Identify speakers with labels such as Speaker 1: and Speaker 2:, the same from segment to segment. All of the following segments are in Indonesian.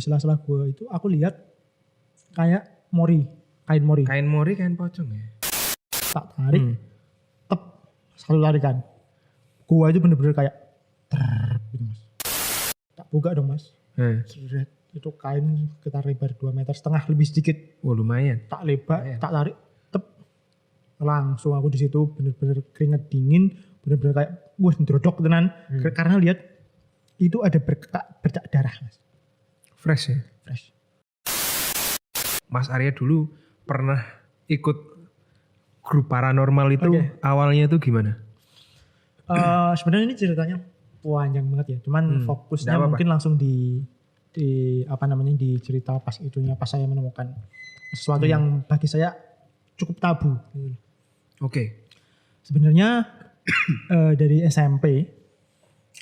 Speaker 1: sela-sela gua itu aku lihat kain mori.
Speaker 2: Kain mori, kain pocong ya.
Speaker 1: Tak tarik, tep, selalu tarikan. Gua itu bener-bener kayak gitu mas. Tak buka dong mas. Seret, itu kain sekitar lebar 2,5 meter lebih sedikit.
Speaker 2: Oh lumayan.
Speaker 1: Tak lebar, tak tarik, tep, langsung aku di situ bener-bener keringet dingin, bener-bener kayak wah ndrodok tenan. Karena lihat itu ada bercak darah mas.
Speaker 2: Fresh ya?
Speaker 1: Fresh.
Speaker 2: Mas Arya dulu pernah ikut grup paranormal itu awalnya itu gimana?
Speaker 1: Sebenarnya ini ceritanya panjang banget ya. Cuman fokusnya mungkin langsung di cerita pas saya menemukan sesuatu yang bagi saya cukup tabu.
Speaker 2: Oke.
Speaker 1: Sebenarnya dari SMP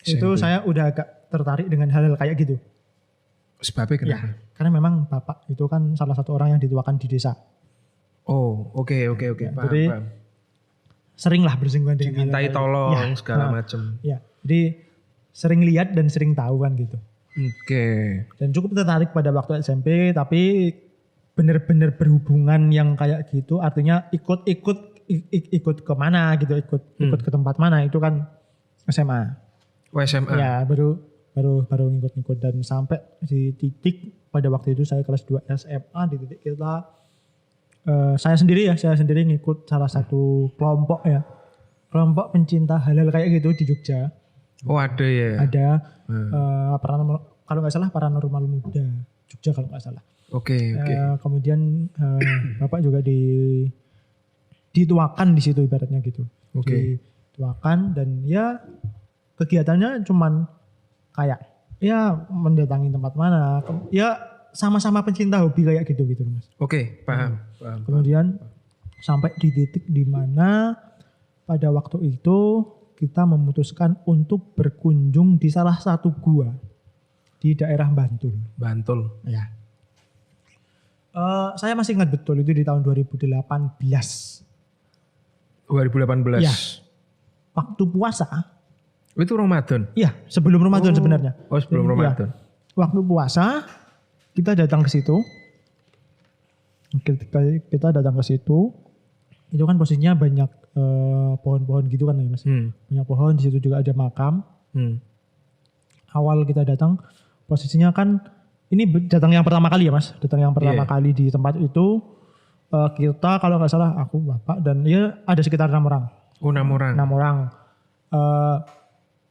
Speaker 1: itu saya udah agak tertarik dengan hal-hal kayak gitu.
Speaker 2: Sebabnya kenapa?
Speaker 1: Ya, karena memang bapak itu kan salah satu orang yang dituakan di desa.
Speaker 2: Oh, oke.
Speaker 1: Ya,
Speaker 2: Paham.
Speaker 1: Sering lah bersinggungan dengan
Speaker 2: dimintai tolong segala macam.
Speaker 1: Ya, jadi sering lihat dan sering tahu kan gitu.
Speaker 2: Oke.
Speaker 1: Dan cukup tertarik pada waktu SMP, tapi benar-benar berhubungan yang kayak gitu, artinya ikut kemana gitu, ikut ke tempat mana itu kan SMA.
Speaker 2: Oh, SMA.
Speaker 1: Ya, baru ngikut-ngikut dan sampai di titik pada waktu itu saya kelas 2 SMA di titik kita saya sendiri ngikut salah satu kelompok pencinta hal-hal kayak gitu di Jogja.
Speaker 2: Oh ada ya?
Speaker 1: Ada kalau nggak salah paranormal muda Jogja kalau nggak salah.
Speaker 2: Oke.
Speaker 1: Kemudian bapak juga dituakan di situ ibaratnya gitu. Dituakan dan ya kegiatannya cuman kayak ya mendatangi tempat mana ya sama-sama pencinta hobi kayak gitu mas.
Speaker 2: Oke, paham.
Speaker 1: Kemudian sampai di titik di mana pada waktu itu kita memutuskan untuk berkunjung di salah satu gua di daerah Bantul. Ya. Saya masih ingat betul itu di tahun 2018. Ya. Waktu puasa.
Speaker 2: Itu Ramadan?
Speaker 1: Iya, sebelum Ramadan sebenarnya.
Speaker 2: Oh, sebelum Ramadan.
Speaker 1: Ya. Waktu puasa kita datang ke situ. Kita datang ke situ. Itu kan posisinya banyak pohon-pohon gitu kan ya mas. Banyak pohon, di situ juga ada makam. Awal kita datang posisinya kan ini datang yang pertama kali ya mas. Datang yang pertama kali di tempat itu kita kalau nggak salah aku bapak dan ya ada sekitar 6 orang.
Speaker 2: Oh 6 orang.
Speaker 1: 6 orang.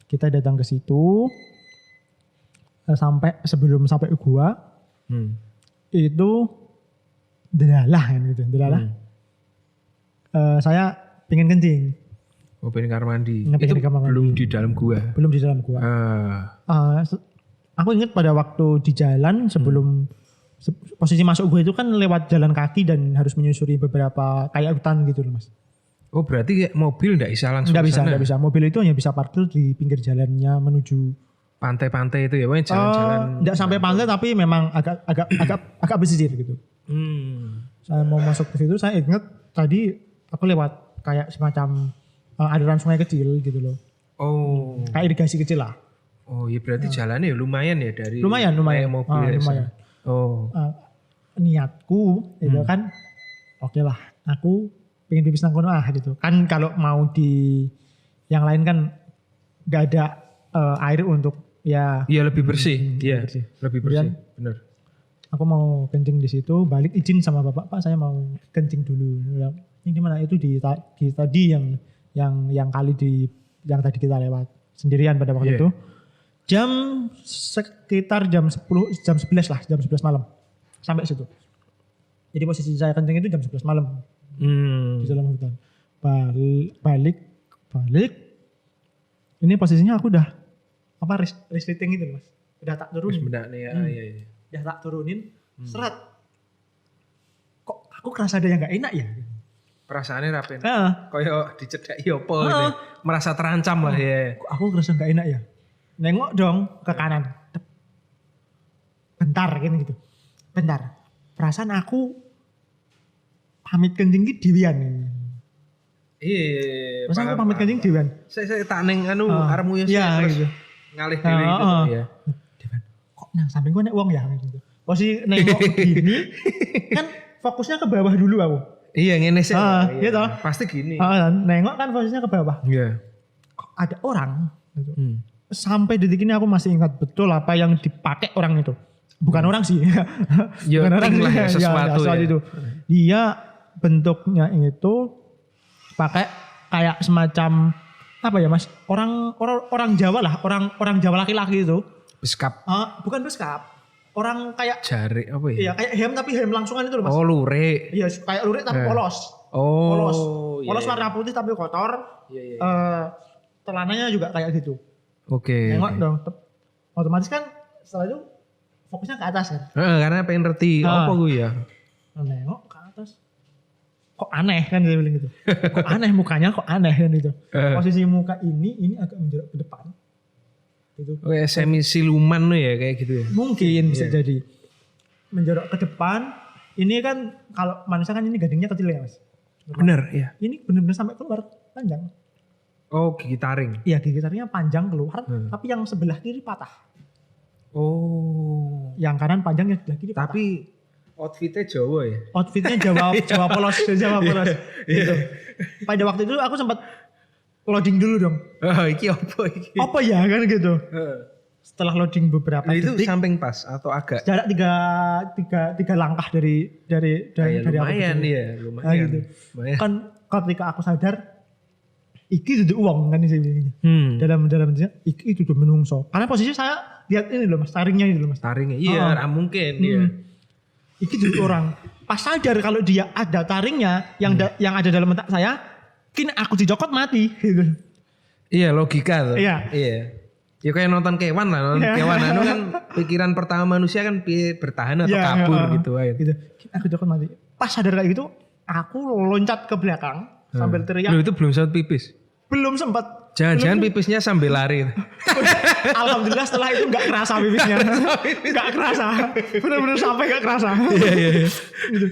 Speaker 1: Kita datang ke situ sebelum sampai gua itu delalah kan gitu. Saya pengen kencing.
Speaker 2: Oh pengen kamar mandi.
Speaker 1: Itu
Speaker 2: belum di dalam gua.
Speaker 1: Belum di dalam gua. Aku ingat pada waktu di jalan sebelum posisi masuk gua itu kan lewat jalan kaki dan harus menyusuri beberapa kayak hutan gitu loh mas.
Speaker 2: Oh berarti mobil nggak bisa langsung ke sana?
Speaker 1: Nggak bisa. Mobil itu hanya bisa parkir di pinggir jalannya menuju
Speaker 2: pantai-pantai itu ya, jalan-jalan.
Speaker 1: Nggak sampai pantai tapi memang agak pesisir gitu. Saya mau masuk ke situ, saya ingat tadi aku lewat kayak semacam aliran sungai kecil gitu loh.
Speaker 2: Oh.
Speaker 1: Kayak irigasi kecil lah.
Speaker 2: Oh ya berarti jalannya lumayan ya dari
Speaker 1: lumayan.
Speaker 2: Mobil
Speaker 1: lumayan.
Speaker 2: Oh.
Speaker 1: Niatku itu kan oke lah, aku pengen pipis nang kono gitu. Kan kalau mau di yang lain kan nggak ada air untuk ya
Speaker 2: lebih bersih. Iya, lebih bersih. Benar.
Speaker 1: Aku mau kencing di situ, balik izin sama bapak, Pak saya mau kencing dulu. Ini gimana itu di tadi yang tadi kita lewat sendirian pada waktu itu. Sekitar jam 11 lah, jam 11 malam. Sampai situ. Jadi posisi saya kencing itu jam 11 malam. Di dalam hutan. Balik. Ini posisinya aku udah restricting itu mas, udah tak turunin.
Speaker 2: Iya.
Speaker 1: Udah tak turunin, seret. Kok aku kerasa ada yang nggak enak ya?
Speaker 2: Perasaannya rapi. Kayak dicedaki apa gitu. Merasa terancam lah ya.
Speaker 1: Kok aku kerasa nggak enak ya? Nengok dong ke kanan. Bentar gitu. Bentar. Perasaan aku pamit kencing ki dhewean.
Speaker 2: Iya.
Speaker 1: Masa aku pamit kencing dhewean?
Speaker 2: Saya tak neng aremu ya.
Speaker 1: Iya gitu.
Speaker 2: Ngalih diri gitu ya.
Speaker 1: Dewan, kok nang samping gue nek wong ya gitu. posisi nengok gini kan fokusnya ke bawah dulu aku.
Speaker 2: Iya ngene sih.
Speaker 1: Gitu.
Speaker 2: Pasti gini.
Speaker 1: Nengok kan posisinya ke bawah.
Speaker 2: Iya.
Speaker 1: Kok ada orang gitu. Sampai detik ini aku masih ingat betul apa yang dipakai orang itu. Bukan orang sih.
Speaker 2: Bukan orang lah ya, sesuatu ya.
Speaker 1: Itu. Dia bentuknya itu pakai kayak semacam apa ya Mas? Orang Jawa lah, orang Jawa laki-laki itu.
Speaker 2: Beskap.
Speaker 1: Bukan beskap. Orang kayak
Speaker 2: jari apa ya?
Speaker 1: Iya, kayak hem tapi hem langsungan itu loh Mas.
Speaker 2: Oh, lurik.
Speaker 1: Iya, kayak lurik tapi polos. Polos. Polos warna putih tapi kotor. Iya. Celananya juga kayak gitu.
Speaker 2: Oke.
Speaker 1: Nengok dong. Otomatis kan setelah itu fokusnya ke atas kan.
Speaker 2: Karena pengen ngerti apa gue ya.
Speaker 1: Nengok ke atas. Kok aneh kan dia bilang gitu. Kok aneh mukanya kok aneh kan gitu. Posisi muka ini agak menjorok ke depan. Gitu.
Speaker 2: Semi siluman tuh ya kayak gitu ya.
Speaker 1: Mungkin bisa jadi. Menjorok ke depan. Ini kan kalau manusia kan ini gadingnya kecil ya Mas.
Speaker 2: Bener ya.
Speaker 1: Ini benar-benar sampai keluar panjang.
Speaker 2: Oh gigi taring.
Speaker 1: Iya gigi taringnya panjang keluar. Tapi yang sebelah kiri patah.
Speaker 2: Oh.
Speaker 1: Yang kanan panjang yang sebelah kiri patah.
Speaker 2: Tapi outfitnya Jawa ya?
Speaker 1: Outfitnya Jawa polos. Jawa polos. Gitu. Pada waktu itu aku sempat loading dulu dong.
Speaker 2: Iki apa iki?
Speaker 1: Apa ya kan gitu. Setelah loading beberapa
Speaker 2: itu
Speaker 1: detik.
Speaker 2: samping pas atau agak?
Speaker 1: Jarak tiga langkah dari
Speaker 2: lumayan
Speaker 1: aku.
Speaker 2: Ya, lumayan.
Speaker 1: Gitu. Lumayan. Kan ketika aku sadar iki duduk uang kan di sini. Dalam iki itu udah menungso. Karena posisi saya lihat ini loh Mas, taringnya ini loh Mas.
Speaker 2: Taringnya. Iya, mungkin iya.
Speaker 1: Iki duduk orang. Pas sadar kalau dia ada taringnya yang ada dalam otak saya, kini aku dicokot mati gitu.
Speaker 2: Iya, logika tuh.
Speaker 1: Iya.
Speaker 2: Ya kayak nonton kewan lah, kewan anu kan pikiran pertama manusia kan bertahan atau kabur gitu aja.
Speaker 1: Gitu. Aku dicokot mati. Pas sadar kayak gitu, aku loncat ke belakang. Sambil teriak.
Speaker 2: Loh itu belum sempat pipis?
Speaker 1: Belum sempat.
Speaker 2: Jangan-jangan pipisnya sambil lari.
Speaker 1: Alhamdulillah setelah itu gak kerasa pipisnya. Gak kerasa. Bener-bener sampai gak kerasa.
Speaker 2: Iya.
Speaker 1: Gitu.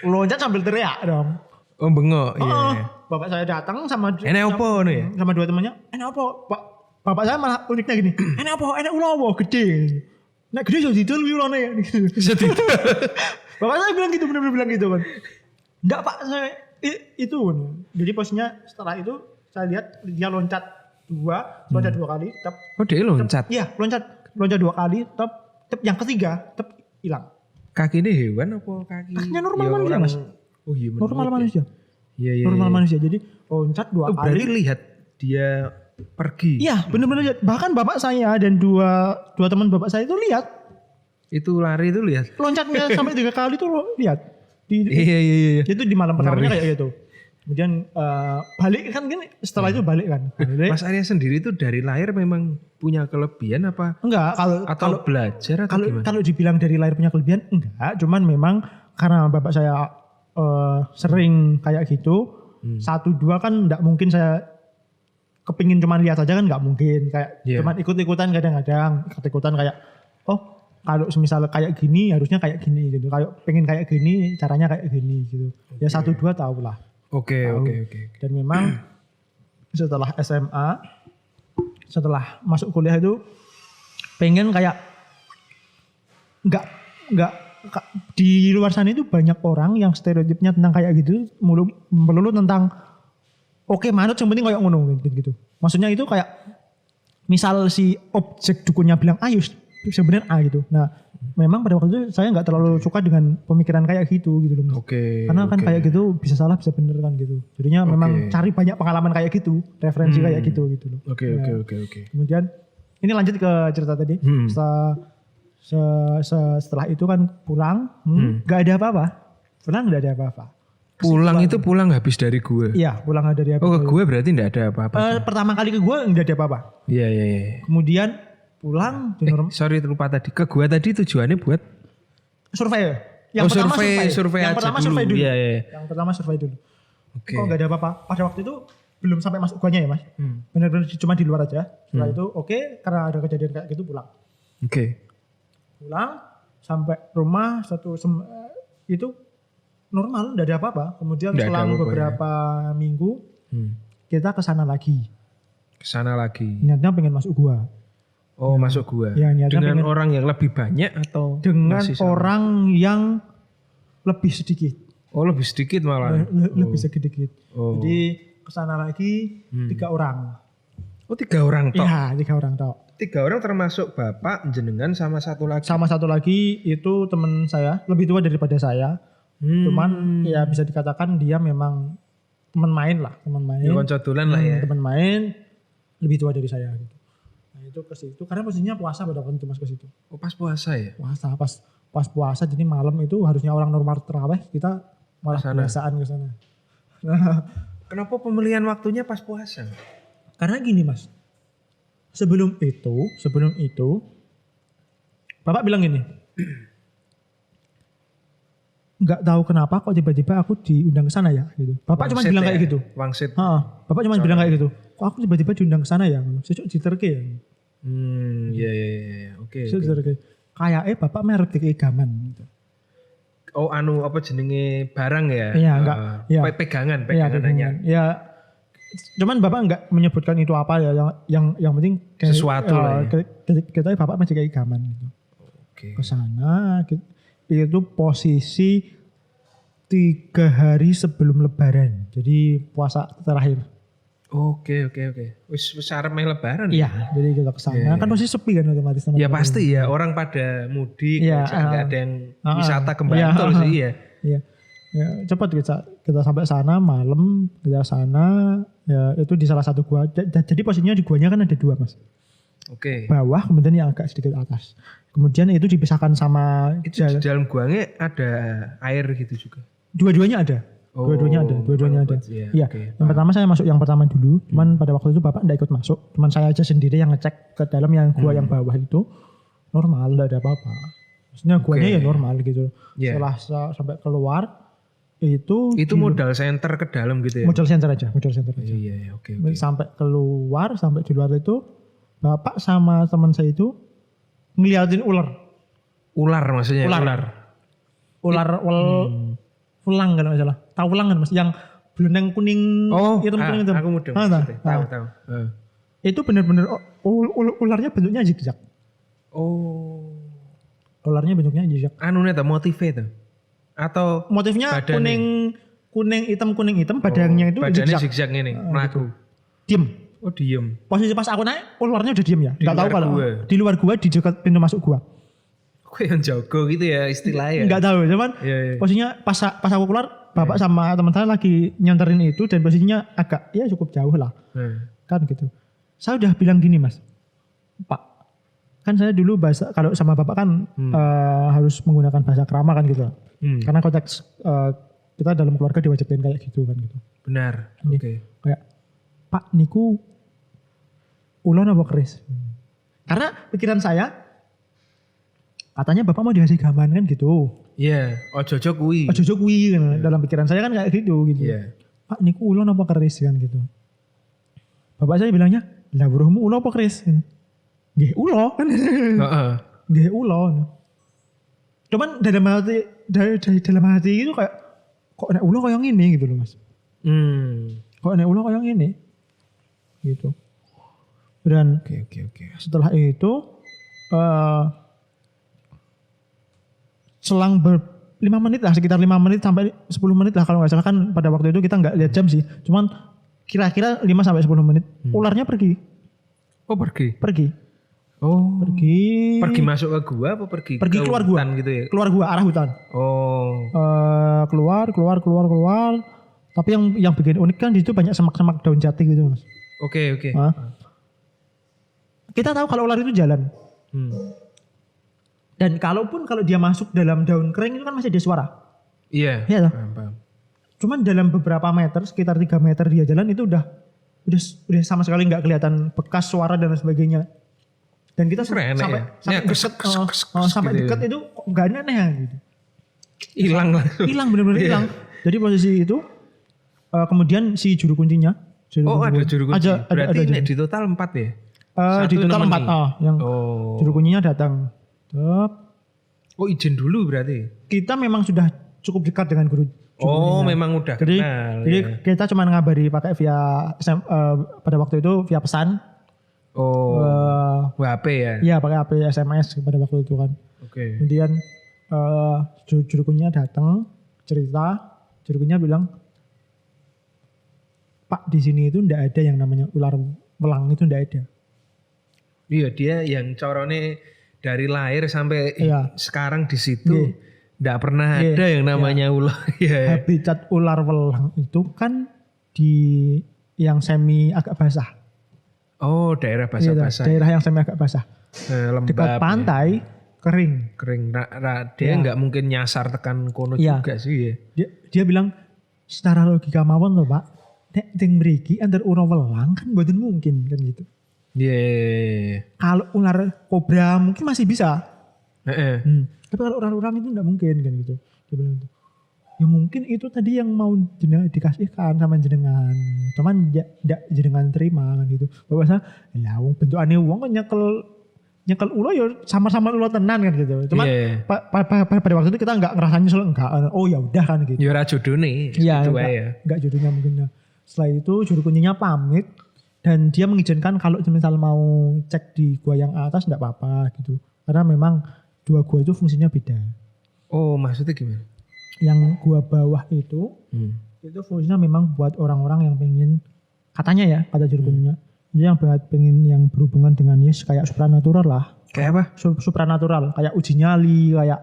Speaker 1: Loncat sambil teriak dong.
Speaker 2: Oh bengok. Iya.
Speaker 1: Bapak saya datang sama
Speaker 2: enak apa nih ya?
Speaker 1: Sama dua temannya. Enak apa? Bapak saya malah uniknya gini. Enak apa? Enak ulo apa? Gede. Nek gede jadi didol ulone. Bapak saya bilang gitu, bener-bener bilang gitu kan. Enggak Pak, saya itu. Jadi posisinya setelah itu saya lihat dia loncat dua kali,
Speaker 2: Oh dia loncat?
Speaker 1: Iya loncat 2 kali, yang ketiga hilang.
Speaker 2: Kaki ini hewan apa kaki?
Speaker 1: Kakinya normal manusia Mas.
Speaker 2: Oh iya
Speaker 1: normal manusia.
Speaker 2: Iya.
Speaker 1: Normal manusia. Jadi loncat 2 kali.
Speaker 2: Berarti lihat dia pergi.
Speaker 1: Iya benar-benar lihat. Bahkan bapak saya dan dua teman bapak saya itu lihat.
Speaker 2: Itu lari itu lihat.
Speaker 1: Loncatnya sampai 3 kali itu lihat.
Speaker 2: Iya.
Speaker 1: Itu di malam pertamanya kayak gitu. Kemudian balik kan gini, setelah itu balik kan.
Speaker 2: Mas Arya sendiri itu dari lahir memang punya kelebihan apa?
Speaker 1: Enggak,
Speaker 2: kalau belajar atau gimana?
Speaker 1: Kalau dibilang dari lahir punya kelebihan enggak, cuman memang karena bapak saya sering kayak gitu, 1-2 kan enggak mungkin saya kepingin cuman lihat aja kan enggak mungkin, kayak cuman ikut-ikutan kadang-kadang, ikut-ikutan kayak kalau semisal kayak gini harusnya kayak gini gitu. Kayak pengen kayak gini caranya kayak gini gitu. Ya 1-2 tahu lah.
Speaker 2: Oke.
Speaker 1: Dan memang setelah SMA, setelah masuk kuliah itu pengen kayak enggak di luar sana itu banyak orang yang stereotipnya tentang kayak gitu melulu tentang manut yang penting kayak ngono gitu. Maksudnya itu kayak misal si objek dukunnya bilang ayo sebenarnya A gitu. Nah, memang pada waktu itu saya nggak terlalu suka dengan pemikiran kayak gitu loh. Karena kan kayak gitu bisa salah bisa bener kan gitu. Jadinya memang cari banyak pengalaman kayak gitu, referensi kayak gitu loh.
Speaker 2: Oke.
Speaker 1: Kemudian ini lanjut ke cerita tadi. Setelah itu kan pulang, nggak ada apa-apa.
Speaker 2: Pulang itu pulang habis dari gue.
Speaker 1: Iya, pulang dari apa?
Speaker 2: Oh, ke gue berarti nggak ada apa-apa.
Speaker 1: Pertama kali ke gue nggak ada apa-apa.
Speaker 2: Iya.
Speaker 1: Kemudian pulang
Speaker 2: sorry lupa tadi ke gua tadi tujuannya buat
Speaker 1: survei.
Speaker 2: Yang pertama survei dulu. Iya.
Speaker 1: Yang pertama survei dulu.
Speaker 2: Oke.
Speaker 1: Kok enggak ada apa-apa? Pada waktu itu belum sampai masuk guanya ya, Mas. Benar-benar cuma di luar aja. Setelah itu karena ada kejadian kayak gitu pulang. Pulang sampai rumah itu normal, enggak ada apa-apa. Kemudian selang beberapa minggu kita ke sana lagi.
Speaker 2: Niatnya
Speaker 1: pengen masuk gua.
Speaker 2: Oh, masuk gua.
Speaker 1: Ya,
Speaker 2: dengan orang yang lebih banyak atau
Speaker 1: dengan orang yang lebih sedikit.
Speaker 2: Oh, lebih sedikit malah.
Speaker 1: Lebih sedikit. Jadi kesana lagi 3 orang.
Speaker 2: Oh, 3 orang tok.
Speaker 1: Iya, 3 orang tok.
Speaker 2: 3 orang termasuk bapak, jenengan sama satu lagi.
Speaker 1: Sama satu lagi itu teman saya, lebih tua daripada saya. Cuman ya bisa dikatakan dia memang teman main lah, teman main.
Speaker 2: Ya, konco dolan lah ya.
Speaker 1: Teman main lebih tua dari saya gitu. Nah, itu ke situ karena posisinya puasa pada waktu itu Mas ke situ.
Speaker 2: Oh, pas puasa ya?
Speaker 1: Puasa, pas puasa jadi malam itu harusnya orang normal tarawih, kita malah kebiasaan ke sana. Nah,
Speaker 2: kenapa pemilihan waktunya pas puasa?
Speaker 1: Karena gini Mas. Sebelum itu Bapak bilang gini. Enggak tahu kenapa kok tiba-tiba aku diundang ke sana ya gitu. Bapak cuma bilang kayak gitu.
Speaker 2: Wangsit.
Speaker 1: Bapak cuma bilang kayak gitu. Kok aku tiba-tiba diundang ke sana ya? Sesuk diterke ya.
Speaker 2: Iya. Oke.
Speaker 1: Kayaknya Bapak merek kayak gaman gitu.
Speaker 2: Oh, apa jenenge barang ya?
Speaker 1: Iya, enggak. Ya.
Speaker 2: Pegangan
Speaker 1: hanya. Ya, cuman Bapak enggak menyebutkan itu apa ya. Yang penting kayak,
Speaker 2: sesuatu lah ya.
Speaker 1: Kita Bapak masih kayak gaman gitu.
Speaker 2: Oke.
Speaker 1: Ke sana itu posisi 3 hari sebelum Lebaran. Jadi puasa terakhir.
Speaker 2: Oke. Wis arep meh Lebaran.
Speaker 1: Iya, jadi kita ke sana. Kan pasti sepi kan otomatis.
Speaker 2: Ya pasti ya, orang pada mudik, enggak ada yang wisata kembali sih ya.
Speaker 1: Iya. Ya, cepat kita sampai sana malam, kita sana ya itu di salah satu gua. Jadi posisinya di guanya kan ada 2 Mas.
Speaker 2: Oke.
Speaker 1: Bawah kemudian yang agak sedikit atas. Kemudian itu dipisahkan sama
Speaker 2: itu di dalam guanya ada air gitu juga.
Speaker 1: Dua-duanya ada. Dua-duanya ada. Iya. Okay. Yang pertama saya masuk yang pertama dulu. Cuman pada waktu itu Bapak enggak ikut masuk. Cuman saya aja sendiri yang ngecek ke dalam yang gua yang bawah itu normal, enggak ada apa-apa. Maksudnya guanya ya normal gitu. Yeah. Setelah sampai keluar itu
Speaker 2: modal center ke dalam gitu ya.
Speaker 1: Modal center aja.
Speaker 2: Iya, oke.
Speaker 1: Sampai keluar, sampai di luar itu Bapak sama teman saya itu ngeliatin ular.
Speaker 2: Ular maksudnya?
Speaker 1: Ular ulang kalau nggak salah. Tahu ulang kan Mas? Yang belendeng kuning hitam.
Speaker 2: Aku mudeng. Tahu.
Speaker 1: Itu benar-benar ularnya bentuknya zigzag.
Speaker 2: Oh.
Speaker 1: Ularnya bentuknya zigzag.
Speaker 2: Anunya tuh motifnya tuh? Atau
Speaker 1: motifnya kuning hitam badannya itu
Speaker 2: zigzag ini, melaku.
Speaker 1: Diem.
Speaker 2: Oh, diem.
Speaker 1: Posisi pas aku naik, ularnya udah diem ya. Enggak tahu kalau di luar gua di dekat pintu masuk gua.
Speaker 2: Kok yang jago gitu ya istilahnya.
Speaker 1: Enggak tahu, cuman posisinya pas aku keluar, Bapak sama teman saya lagi nyanterin itu dan posisinya agak ya cukup jauh lah. Kan gitu. Saya udah bilang gini Mas. Pak, kan saya dulu kalau sama Bapak kan harus menggunakan bahasa krama kan gitu. Karena konteks kita dalam keluarga diwajibkan kayak gitu kan gitu.
Speaker 2: Benar. Oke.
Speaker 1: Kayak Pak niku ulon apa keris? Karena pikiran saya katanya Bapak mau dikasih gaman kan gitu.
Speaker 2: Iya, ojo kuwi
Speaker 1: kan. Dalam pikiran saya kan kayak gitu.
Speaker 2: Iya.
Speaker 1: Pak niku ulon apa keris kan gitu. Bapak saya bilangnya, "Lah buruhmu ulo apa keris?" Nggih ulo kan. Heeh. Nggih ulo. Cuman dalam hati itu kayak kok nek ulo kayak gini gitu loh Mas. Kok nek ulo kayak gini gitu. Dan
Speaker 2: oke.
Speaker 1: Setelah itu selang 5 menit lah, sekitar 5 menit sampai 10 menit lah kalau nggak salah kan pada waktu itu kita nggak lihat jam sih. Cuman kira-kira 5 sampai 10 menit ularnya pergi.
Speaker 2: Oh, pergi.
Speaker 1: Oh. Pergi
Speaker 2: masuk ke gua apa pergi
Speaker 1: ke
Speaker 2: keluar
Speaker 1: gua
Speaker 2: gitu ya?
Speaker 1: Keluar gua arah hutan.
Speaker 2: Oh.
Speaker 1: Keluar. Tapi yang bikin unik kan di situ banyak semak-semak daun jati gitu Mas.
Speaker 2: Oke.
Speaker 1: Kita tahu kalau ular itu jalan. Dan kalau dia masuk dalam daun kering itu kan masih ada suara.
Speaker 2: Iya.
Speaker 1: Iya.
Speaker 2: Paham.
Speaker 1: Cuman dalam beberapa meter, sekitar 3 meter dia jalan itu udah sama sekali nggak kelihatan bekas suara dan sebagainya. Dan kita sampai dekat itu kok nggak aneh gitu.
Speaker 2: Hilang
Speaker 1: benar-benar hilang. Jadi posisi itu kemudian si juru kuncinya.
Speaker 2: Ada juru kunci. Berarti ada di total 4 ya?
Speaker 1: Di total 4 yang juru kuncinya datang.
Speaker 2: Oh, izin dulu berarti?
Speaker 1: Kita memang sudah cukup dekat dengan guru.
Speaker 2: Memang udah kenal.
Speaker 1: Jadi kita cuma ngabari pakai via pada waktu itu via pesan.
Speaker 2: HP ya?
Speaker 1: Iya pakai HP SMS pada waktu itu kan.
Speaker 2: Oke.
Speaker 1: Kemudian jurukunnya datang cerita, jurukunnya bilang, Pak di sini itu ndak ada yang namanya ular welang itu ndak ada.
Speaker 2: Iya dia yang corone dari lahir sampai sekarang di situ ndak pernah ada yang namanya ular.
Speaker 1: Habitat ular welang itu kan di yang semi agak basah.
Speaker 2: Oh daerah basah-basah.
Speaker 1: Daerah yang semi agak basah.
Speaker 2: Lembab.
Speaker 1: Dekat pantai kering.
Speaker 2: Dia nggak mungkin nyasar tekan kono juga sih ya.
Speaker 1: Dia bilang secara logika mawon loh Pak. Nek ting mriki antar ular welang kan mboten mungkin kan gitu.
Speaker 2: Iya.
Speaker 1: Kalau ular kobra mungkin masih bisa. Tapi kalau ular-ular itu enggak mungkin kan gitu. Dia bilang gitu. Ya mungkin itu tadi yang mau dikasihkan sama jenengan. Cuman enggak jenengan terima kan gitu. Bahwa lah wong bentukane wong kan nyekel ular ya sama-sama ular tenan kan gitu. Cuman pada waktu itu kita enggak ngerasa nyesel enggak. Oh ya udah kan gitu.
Speaker 2: Ya ora jodone.
Speaker 1: Iya enggak jodohnya mungkin. Setelah itu juru kunci pamit dan dia mengizinkan kalau misal mau cek di gua yang atas enggak apa-apa gitu. Karena memang dua gua itu fungsinya beda.
Speaker 2: Oh maksudnya gimana?
Speaker 1: Yang gua bawah itu fungsinya memang buat orang-orang yang pengen katanya ya kata juru kuncinya dia yang pengen yang berhubungan dengan yes kayak supranatural lah.
Speaker 2: Kayak apa?
Speaker 1: Supranatural kayak uji nyali kayak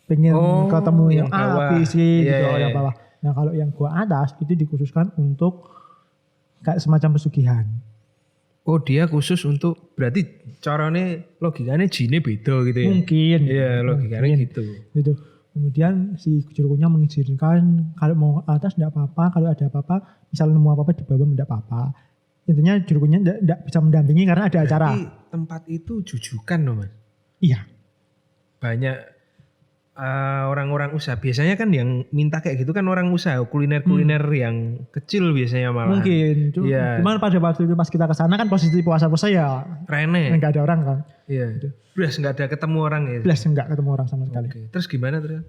Speaker 1: pengen ketemu yang A, B, C gitu yang bawah. Nah kalau yang gua atas itu dikhususkan untuk kayak semacam pesugihan.
Speaker 2: Oh dia khusus untuk berarti caranya logikanya jinnya beda gitu ya?
Speaker 1: Mungkin.
Speaker 2: Iya logikanya gitu.
Speaker 1: Kemudian si jurukunnya mengizinkan kalau mau atas tidak apa-apa, kalau ada apa-apa, misal nemu apa-apa di bawah tidak apa-apa. Intinya jurukunnya tidak bisa mendampingi karena ada acara.
Speaker 2: Tapi tempat itu jujukan loh Mas?
Speaker 1: Iya.
Speaker 2: Banyak orang-orang usaha. Biasanya kan yang minta kayak gitu kan orang usaha kuliner-kuliner yang kecil biasanya malah.
Speaker 1: Mungkin. Cuman pada waktu itu pas kita ke sana kan posisi puasa-puasa ya.
Speaker 2: Rene.
Speaker 1: Enggak ada orang kan.
Speaker 2: Iya. Gitu. Blas enggak ada ketemu orang ya.
Speaker 1: Blas enggak ketemu orang sama sekali.
Speaker 2: Oke. Terus gimana terus?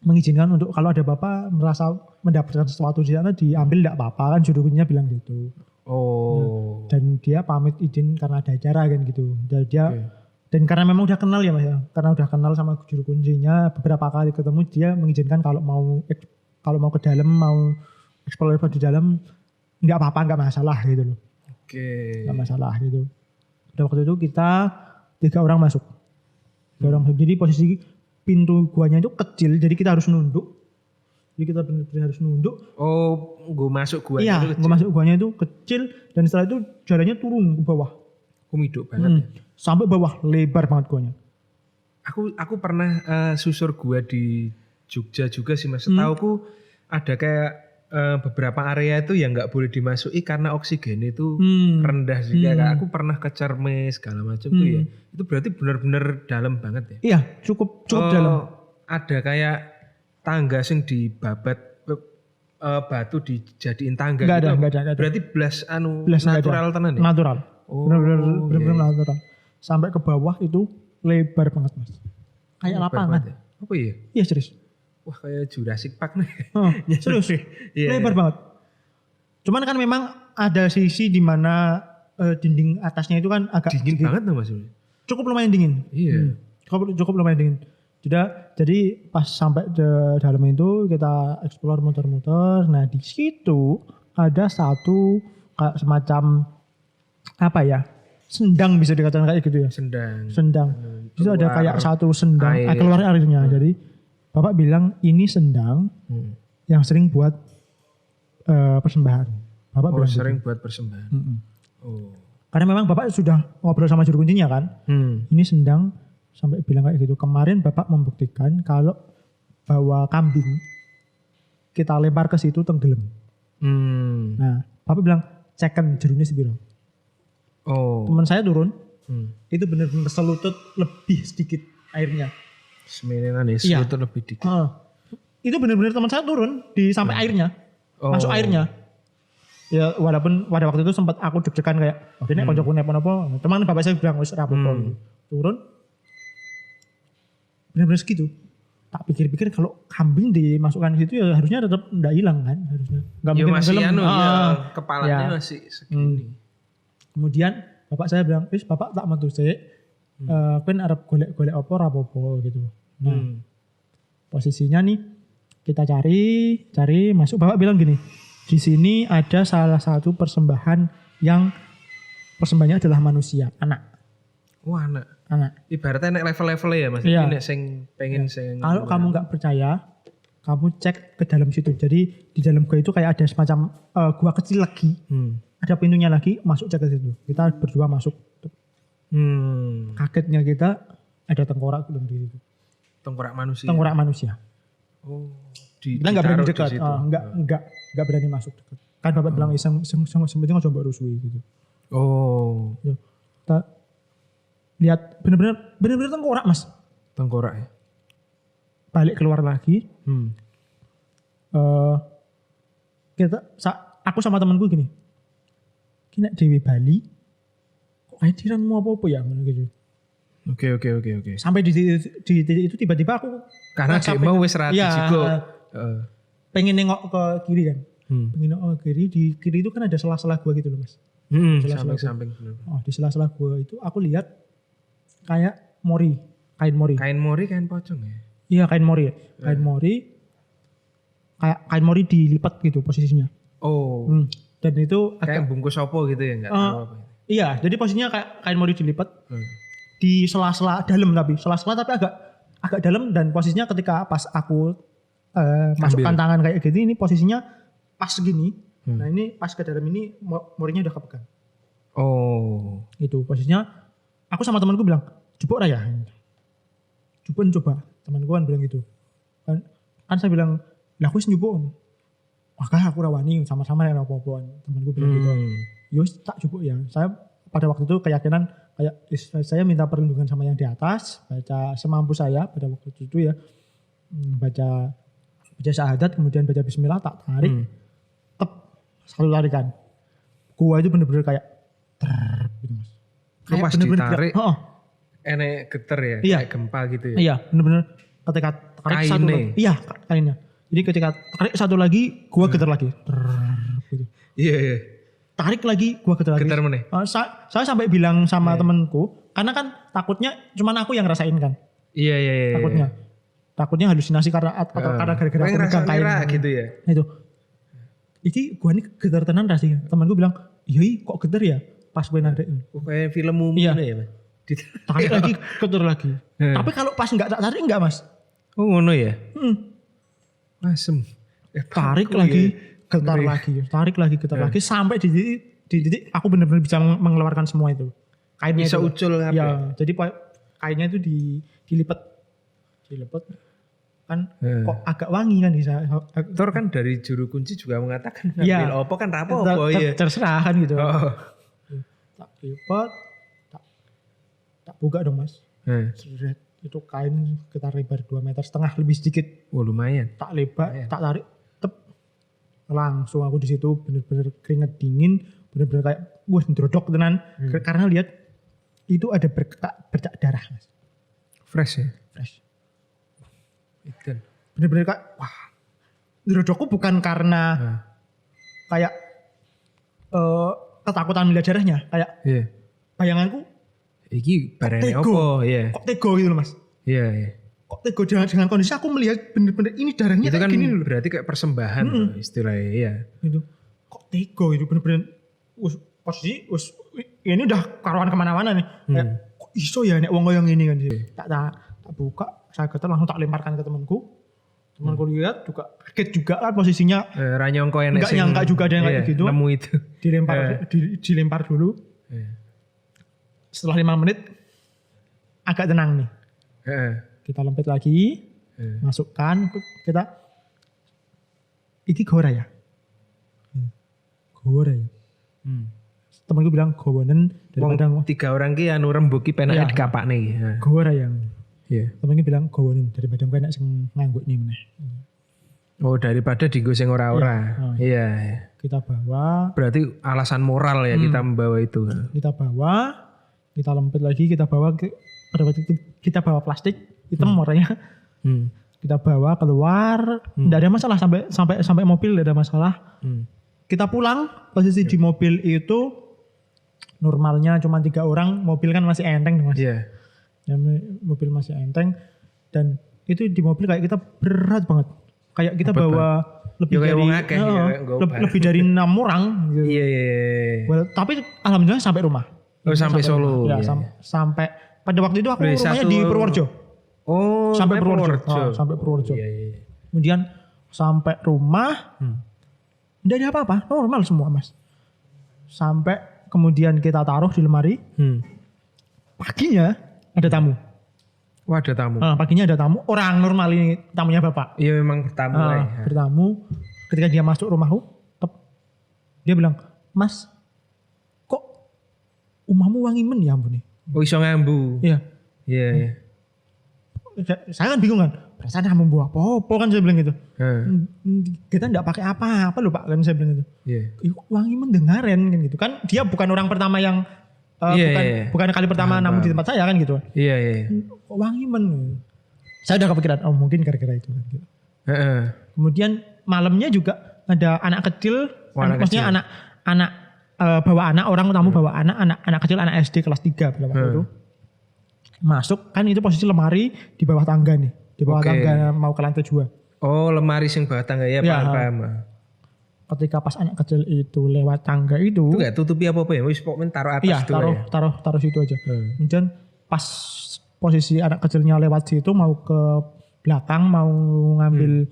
Speaker 1: Mengizinkan untuk kalau ada bapak merasa mendapatkan sesuatu di sana diambil enggak apa-apa kan jurukunnya bilang gitu.
Speaker 2: Oh.
Speaker 1: Dan dia pamit izin karena ada acara kan gitu. Dan dia dan karena memang udah kenal ya Mas ya. Karena udah kenal sama juru kuncinya beberapa kali ketemu dia mengizinkan kalau mau ke dalam mau explore di dalam enggak apa-apa enggak masalah gitu loh.
Speaker 2: Oke.
Speaker 1: Enggak masalah gitu. Pada waktu itu kita 3 orang masuk. 3 orang masuk. Jadi posisi pintu guanya itu kecil jadi kita harus nunduk. Jadi kita benar-benar harus nunduk.
Speaker 2: Oh, gue masuk guanya
Speaker 1: itu kecil. Iya, gue masuk guanya itu kecil dan setelah itu jalannya turun ke bawah.
Speaker 2: Kumiduk banget.
Speaker 1: Sampai bawah lebar banget guanya.
Speaker 2: Aku pernah susur gua di Jogja juga sih Mas. Setauku ada kayak beberapa area itu yang nggak boleh dimasuki karena oksigen itu rendah juga. Aku pernah ke Cermes segala macam tuh ya. Itu berarti benar-benar dalam banget ya.
Speaker 1: Iya, cukup dalam.
Speaker 2: Ada kayak tangga sing dibabat batu dijadiin tangga
Speaker 1: gitu. Enggak ada.
Speaker 2: Berarti blas natural tenan ya?
Speaker 1: Natural. Benar-benar natural. Sampai ke bawah itu lebar banget Mas. Kayak lapangan.
Speaker 2: Ya? Apa ya?
Speaker 1: Iya serius.
Speaker 2: Wah kayak Jurassic Park nih.
Speaker 1: Serius. Lebar banget. Cuman kan memang ada sisi di mana dinding atasnya itu kan agak
Speaker 2: dingin banget tuh Mas.
Speaker 1: Cukup lumayan dingin.
Speaker 2: Iya.
Speaker 1: Cukup lumayan dingin. Jadi pas sampai di dalam itu kita explore muter-muter. Nah di situ ada satu kayak semacam apa ya? Sendang bisa dikatakan kayak gitu ya. Sendang. Itu ada kayak satu sendang. Keluar airnya. Jadi Bapak bilang ini sendang yang sering buat persembahan. Bapak bilang
Speaker 2: sering
Speaker 1: gitu.
Speaker 2: Buat persembahan.
Speaker 1: Karena memang Bapak sudah ngobrol sama juru kuncinya kan. Ini sendang sampai bilang kayak gitu. Kemarin Bapak membuktikan kalau bawa kambing kita lempar ke situ tenggelam. Nah Bapak bilang cekan jerune sepiro. Teman saya turun, itu benar-benar selutut lebih sedikit airnya.
Speaker 2: Seminiman ya, selutut lebih dikit.
Speaker 1: Itu benar-benar teman saya turun di sampai airnya, masuk airnya. Ya walaupun pada waktu itu sempat aku deg-degan kayak, ini koncoku napa-napa. Teman bapak saya bilang wis rapopo. Turun, benar-benar segitu. Tak pikir-pikir kalau kambing dimasukkan ke situ ya harusnya tetap enggak hilang kan, harusnya.
Speaker 2: Enggak mungkin masih kepalanya masih segini.
Speaker 1: Kemudian bapak saya bilang, bapak tak metu sik. Kan arep golek-golek apa ora apa-apa gitu. Nah, posisinya nih kita cari masuk. Bapak bilang gini, di sini ada salah satu persembahan yang persembahannya adalah manusia, anak.
Speaker 2: Wah, anak. Ibaratnya nek level-levelnya ya Mas.
Speaker 1: Iya.
Speaker 2: Ini sing pengen sing.
Speaker 1: Kalau kamu nggak percaya, kamu cek ke dalam situ. Jadi di dalam gua itu kayak ada semacam gua kecil lagi. Ada pintunya lagi, masuk cek ke situ. Kita berdua masuk. Kagetnya kita ada tengkorak belum di situ.
Speaker 2: Tengkorak manusia.
Speaker 1: Tengkorak manusia.
Speaker 2: Oh,
Speaker 1: kita nggak berani dekat. Nggak berani masuk dekat. Kan bapak bilang iseng penting aja mbak rusui gitu.
Speaker 2: Oh.
Speaker 1: Ya, kita lihat benar-benar tengkorak Mas.
Speaker 2: Tengkorak ya.
Speaker 1: Balik keluar lagi. Aku sama temanku gini. Kena Dewi Bali. Kok kayak tiranmu apa ya gitu.
Speaker 2: Oke.
Speaker 1: Sampai di titik itu tiba-tiba aku
Speaker 2: karena dia mau wis rati juga.
Speaker 1: Pengen nengok ke kiri kan. Pengen nengok ke kiri, di kiri itu kan ada sela-sela gua gitu loh Mas.
Speaker 2: Samping.
Speaker 1: Oh, di sela-sela gua itu aku lihat kayak kain mori.
Speaker 2: Kain pocong ya?
Speaker 1: Iya, kain mori ya. Kain mori. Kayak kain mori dilipat gitu posisinya.
Speaker 2: Oh.
Speaker 1: Dan itu
Speaker 2: kayak bungkus opo gitu ya, enggak tahu apa.
Speaker 1: Iya, jadi posisinya kayak kain mori dilipat. Di sela-sela dalam tapi agak dalam, dan posisinya ketika pas aku masukkan tangan kayak gini, ini posisinya pas gini. Nah, ini pas ke dalam ini morinya udah kepegang.
Speaker 2: Oh.
Speaker 1: Itu posisinya aku sama temanku bilang, "Coba Raya." Coba. Temanku kan bilang gitu. Kan saya bilang, "Lah aku wis nyoba." Maka aku rawani sama-sama ya apa-apaan. Temanku bilang gitu. Yus tak coba ya. Saya pada waktu itu keyakinan kayak saya minta perlindungan sama yang di atas, baca semampu saya pada waktu itu ya. Baca syahadat, kemudian baca bismillah, tak tarik. Selalu tarikan. Gua itu bener-bener kayak gitu Mas.
Speaker 2: Kayak pas ditarik. Enek geter ya, iya. Kayak gempa gitu ya.
Speaker 1: Iya, bener-bener ketika tarik satu lagi. Iya, kainnya. Jadi ketika tarik satu lagi, gua getar lagi. Gitu.
Speaker 2: Iya.
Speaker 1: Tarik lagi, gua getar lagi.
Speaker 2: Getar mana?
Speaker 1: Saya sampai bilang sama temanku, karena kan takutnya cuman aku yang ngerasain kan.
Speaker 2: Iya.
Speaker 1: Takutnya halusinasi karena gara-gara aku megang kain
Speaker 2: gitu ya.
Speaker 1: Itu. Iki gua nih getar tenan rasanya. Temanku bilang, "Iya, kok getar ya?" Pas gue narik.
Speaker 2: Kayak film movie ya, Mas.
Speaker 1: Tarik lagi, getar lagi. Tapi kalau pas enggak tak tarik enggak, Mas.
Speaker 2: Oh, ngono ya? Masem.
Speaker 1: Tarik lagi, getar lagi. Tarik lagi, getar lagi sampai di titik aku benar-benar bisa mengeluarkan semua itu. Kainnya
Speaker 2: bisa
Speaker 1: itu.
Speaker 2: Ucul apa?
Speaker 1: Ya, jadi kainnya itu dilipat kan kok agak wangi kan bisa.
Speaker 2: Tor kan dari juru kunci juga mengatakan ngambil opo kan rapopo ya.
Speaker 1: Terserah kan gitu. Tak lipat, tak buka dong Mas. Itu kain sekitar lebar 2,5 meter lebih sedikit.
Speaker 2: Oh lumayan.
Speaker 1: Tak lebar, tak tarik, langsung aku di situ bener-bener keringet dingin, bener-bener kayak ndrodok tenan. Karena lihat itu ada bercak darah Mas.
Speaker 2: Fresh ya?
Speaker 1: Fresh.
Speaker 2: Itu.
Speaker 1: Bener-bener kayak ndrodokku bukan karena kayak ketakutan melihat darahnya, kayak bayanganku
Speaker 2: iki barene opo ya.
Speaker 1: Kok tego gitu loh Mas.
Speaker 2: Iya.
Speaker 1: Kok tego dengan kondisi aku melihat bener-bener ini darahnya
Speaker 2: itu
Speaker 1: kayak
Speaker 2: kan
Speaker 1: gini loh.
Speaker 2: Berarti kayak persembahan istilahnya ya.
Speaker 1: Gitu. Kok tego itu bener-bener posisi ini udah karuan kemana-mana nih. Kayak kok iso ya nek wong yang ini kan. Tak buka, saya getar langsung tak lemparkan ke temanku. Temanku lihat juga kaget juga kan posisinya.
Speaker 2: Ranyongko yang
Speaker 1: enggak nyangka juga ada yang kayak gitu.
Speaker 2: Nemu itu.
Speaker 1: Dilempar dulu. Setelah 5 menit agak tenang nih. Kita lempit lagi, masukkan, kita iki gora ya. Temanku bilang gowonen
Speaker 2: daripada 3 orang ki anu rembuki penake dikapakne iki.
Speaker 1: Gora yang. Temanku bilang gowonen daripada kowe nek sing nganggo ini meneh.
Speaker 2: Oh, daripada dienggo sing ora-ora. Iya.
Speaker 1: Kita bawa.
Speaker 2: Berarti alasan moral ya kita membawa itu.
Speaker 1: Kita bawa, kita lempit lagi, kita bawa kita bawa plastik hitam warnanya. Kita bawa keluar, enggak ada masalah sampai mobil enggak ada masalah. Kita pulang, posisi di mobil itu normalnya cuma 3 orang, mobil kan masih enteng Mas.
Speaker 2: Iya.
Speaker 1: Ya, mobil masih enteng dan itu di mobil kayak kita berat banget. Kayak kita bawa lebih dari lebih dari 6 orang gitu.
Speaker 2: Iya.
Speaker 1: Tapi alhamdulillah sampai rumah.
Speaker 2: Sampai Solo.
Speaker 1: Ya, sampai pada waktu itu aku rumahnya di Purworejo. Sampai Purworejo. Sampai Purworejo.
Speaker 2: Iya.
Speaker 1: Kemudian sampai rumah tidak ada apa-apa, normal semua Mas. Sampai kemudian kita taruh di lemari. Paginya ada tamu.
Speaker 2: Wah, ada tamu.
Speaker 1: Paginya ada tamu. Orang normal ini tamunya bapak.
Speaker 2: Iya memang bertamu.
Speaker 1: Bertamu. Ketika dia masuk rumahku, dia bilang, Mas, kok umahmu wangi men ya ampun nih.
Speaker 2: Oh iso ngambu.
Speaker 1: Iya.
Speaker 2: Iya.
Speaker 1: Saya kan bingung kan. Perasaan kamu buah apa kan saya bilang gitu. Kita enggak pakai apa-apa loh Pak kan saya bilang gitu.
Speaker 2: Iya.
Speaker 1: Wangi mendengaren kan gitu. Kan dia bukan orang pertama yang bukan kali pertama namun di tempat saya kan gitu.
Speaker 2: Iya.
Speaker 1: Wangi men. Saya udah kepikiran mungkin gara-gara itu kan gitu. Kemudian malamnya juga ada anak kecil, maksudnya anak bawa anak, orang tamu bawa anak kecil, anak SD kelas 3 pada waktu itu. Masuk kan itu posisi lemari di bawah tangga nih. Di bawah tangga mau ke lantai 2.
Speaker 2: Oh, lemari sing bawah tangga ya, paham.
Speaker 1: Ketika pas anak kecil itu lewat tangga itu
Speaker 2: enggak tutupi apa-apa ya, wis pokoknya taruh atas itu ya.
Speaker 1: taruh situ aja. Kemudian pas posisi anak kecilnya lewat situ mau ke belakang mau ngambil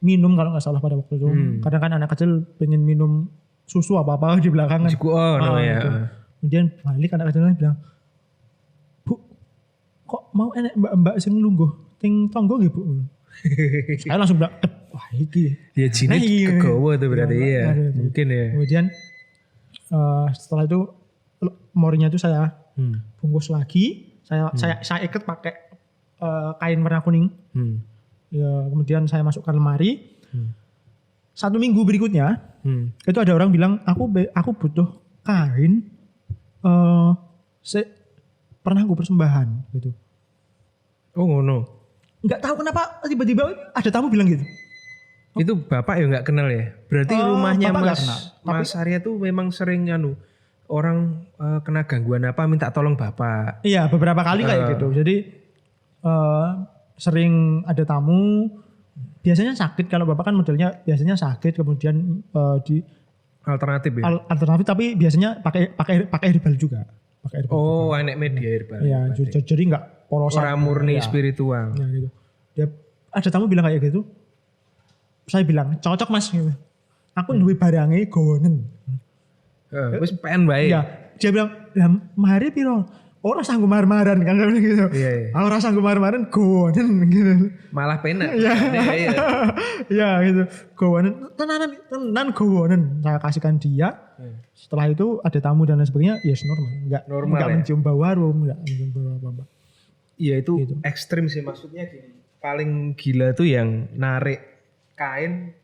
Speaker 1: minum kalau nggak salah pada waktu itu. Kadang kan anak kecil pengen minum susu apa-apa di belakang kan.
Speaker 2: Gitu.
Speaker 1: Kemudian balik anak kecilnya bilang, Bu, kok mau enek mbak-mbak sing lungguh ting tonggo nggih Bu? Saya langsung bilang, wah iki.
Speaker 2: Ya jinak kegawa itu berarti ya. Mungkin ya.
Speaker 1: Kemudian setelah itu morinya itu saya bungkus lagi, saya ikat pakai kain warna kuning. Ya, kemudian saya masukkan lemari. 1 minggu berikutnya itu ada orang bilang aku butuh kain pernah aku persembahan gitu.
Speaker 2: Oh ngono.
Speaker 1: Nggak tahu kenapa tiba-tiba ada tamu bilang gitu.
Speaker 2: Itu bapak ya nggak kenal ya? Berarti rumahnya Mas Arya tuh memang sering orang kena gangguan apa minta tolong bapak.
Speaker 1: Iya beberapa kali kayak gitu. Jadi sering ada tamu. Biasanya sakit kalau bapak kan modelnya biasanya sakit kemudian di
Speaker 2: alternatif ya.
Speaker 1: Alternatif tapi biasanya pakai herbal juga. Pakai herbal.
Speaker 2: Oh, enek media herbal.
Speaker 1: Iya, jadi enggak porosan.
Speaker 2: Orang murni spiritual.
Speaker 1: Ya gitu. Dia ada tamu bilang kayak gitu. Saya bilang, "Cocok Mas." Gitu. Aku duwe barange gowonen.
Speaker 2: Wis pengen bae.
Speaker 1: Iya, dia bilang, "Lah mari piro?" Orang sanggup mar-maran kan gitu.
Speaker 2: Iya.
Speaker 1: Orang sanggup mar-maran gowonen gitu.
Speaker 2: Malah penak.
Speaker 1: Iya. Iya gitu. Gowonen tenan gowonen. Saya kasihkan dia. Setelah itu ada tamu dan lain sebagainya, yes normal. Enggak mencium bau harum, enggak mencium bau apa-apa.
Speaker 2: Iya itu gitu. Ekstrim sih maksudnya gini. Paling gila tuh yang narik kain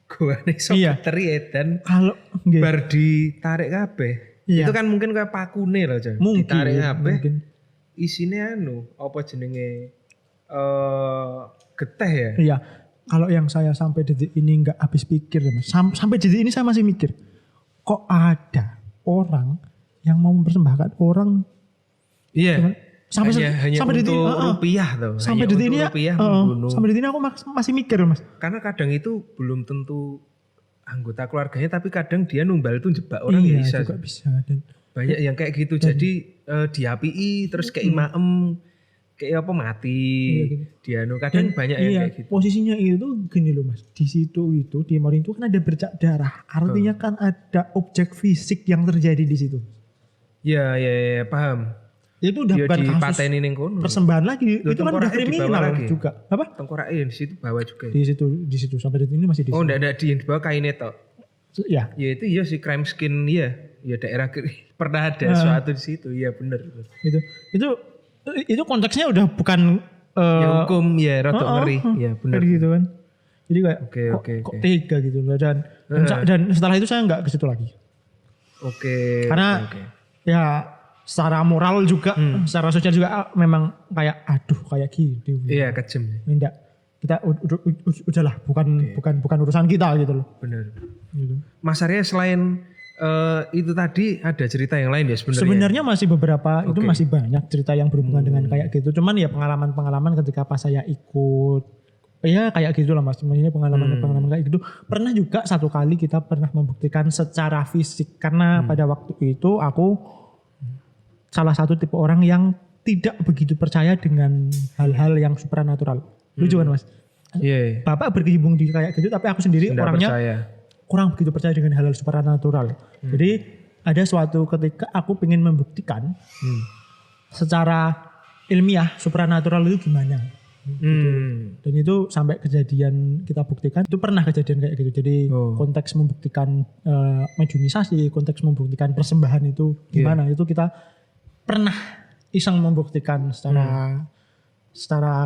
Speaker 2: gowonen teri dan kalau bar ditarik kabeh. Iya. Itu kan mungkin kayak pakune loh, Jan. Ditarik kabeh. Isine apa jenenge geteh ya?
Speaker 1: Iya. Kalau yang saya sampai detik ini enggak habis pikir, Mas. Sampai detik ini saya masih mikir. Kok ada orang yang mau mempersembahkan orang?
Speaker 2: Iya.
Speaker 1: Sampai
Speaker 2: detik rupiah tuh.
Speaker 1: Sampai detik ini sampai detik ini aku masih mikir, Mas.
Speaker 2: Karena kadang itu belum tentu anggota keluarganya tapi kadang dia numbal itu jebak orang ya bisa.
Speaker 1: Juga bisa dan
Speaker 2: banyak yang kayak gitu jadi diapii terus kayak maem kayak apa mati dia kadang banyak yang kayak gitu.
Speaker 1: Posisinya itu gini loh Mas, di situ itu di Morin itu kan ada bercak darah, artinya kan ada objek fisik yang terjadi di situ.
Speaker 2: Ya paham.
Speaker 1: Itu udah bukan kasus persembahan lagi, itu kan udah kriminal juga. Apa?
Speaker 2: Tengkoraknya di situ bawah juga.
Speaker 1: Di situ sampai detik ini masih di situ.
Speaker 2: Oh, enggak di bawah kainnya toh.
Speaker 1: Ya.
Speaker 2: Ya itu ya si crime skin ya daerah pernah ada suatu di situ. Iya benar. Itu konteksnya udah bukan ya hukum ya rada ngeri. Ya benar.
Speaker 1: Gitu kan. Jadi kayak
Speaker 2: kok
Speaker 1: tega gitu dan setelah itu saya enggak ke situ lagi. Karena ya secara moral juga, secara sosial juga memang kayak kayak gitu.
Speaker 2: Iya kejem.
Speaker 1: Enggak, kita udahlah bukan urusan kita gitu loh.
Speaker 2: Benar.
Speaker 1: Gitu.
Speaker 2: Mas Arya selain itu tadi ada cerita yang lain ya sebenarnya.
Speaker 1: Sebenarnya masih beberapa, itu masih banyak cerita yang berhubungan dengan kayak gitu. Cuman ya pengalaman-pengalaman ketika pas saya ikut, ya kayak gitu lah mas. Sebenarnya pengalaman-pengalaman kayak gitu. Pernah juga satu kali kita pernah membuktikan secara fisik. Karena pada waktu itu aku salah satu tipe orang yang tidak begitu percaya dengan hal-hal yang supranatural. Lucu kan mas?
Speaker 2: Yeah.
Speaker 1: Bapak berkecimpung di kayak gitu, tapi aku sendiri
Speaker 2: Tidak
Speaker 1: orangnya
Speaker 2: percaya.
Speaker 1: Kurang begitu percaya dengan hal-hal supranatural. Jadi ada suatu ketika aku ingin membuktikan secara ilmiah supranatural itu gimana. Gitu. Dan itu sampai kejadian kita buktikan, itu pernah kejadian kayak gitu. Jadi konteks membuktikan mediumisasi, konteks membuktikan persembahan itu gimana, itu kita pernah iseng membuktikan secara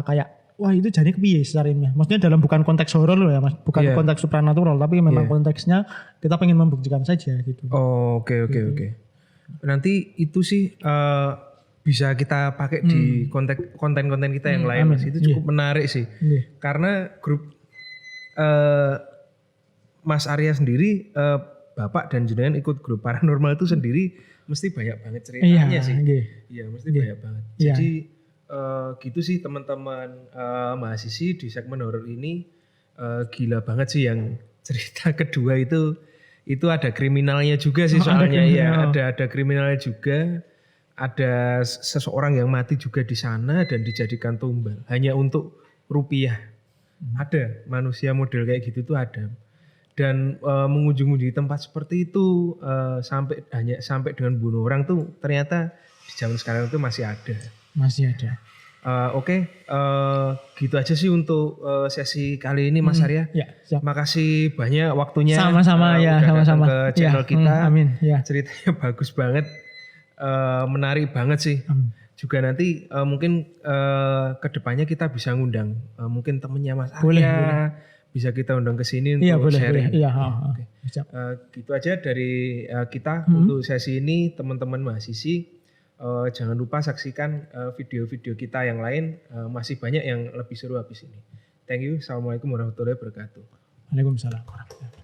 Speaker 1: kayak wah itu jadi kepiye secara ilmiah. Maksudnya dalam bukan konteks horor loh ya mas, bukan konteks supranatural, tapi memang konteksnya kita pengen membuktikan saja gitu.
Speaker 2: Oke. Nanti itu sih bisa kita pakai di konten-konten kita yang lain mas. Itu cukup menarik sih. Karena grup Mas Arya sendiri, Bapak dan jenengan ikut grup paranormal itu sendiri mesti banyak banget ceritanya sih. Iya, mesti banyak banget. Jadi gitu sih teman-teman mahasiswi di segmen horor ini gila banget sih yang cerita kedua itu ada kriminalnya juga sih soalnya ada kriminalnya juga, ada seseorang yang mati juga di sana dan dijadikan tumbal hanya untuk rupiah. Ada manusia model kayak gitu tuh ada, dan mengunjungi tempat seperti itu sampai dengan bunuh orang tuh ternyata di zaman sekarang tuh masih ada. Oke, gitu aja sih untuk sesi kali ini Mas Arya.
Speaker 1: Siap.
Speaker 2: Makasih banyak waktunya.
Speaker 1: Sama-sama sama-sama
Speaker 2: ke channel kita.
Speaker 1: Amin.
Speaker 2: Ceritanya bagus banget, menarik banget sih. Juga nanti mungkin kedepannya kita bisa ngundang mungkin temennya Mas Arya. Boleh. Bisa kita undang ke sini untuk sharing.
Speaker 1: Oke.
Speaker 2: Gitu aja dari kita untuk sesi ini teman-teman mahasiswi. Jangan lupa saksikan video-video kita yang lain, masih banyak yang lebih seru habis ini. Thank you. Assalamualaikum warahmatullahi wabarakatuh.
Speaker 1: Waalaikumsalam warahmatullahi wabarakatuh.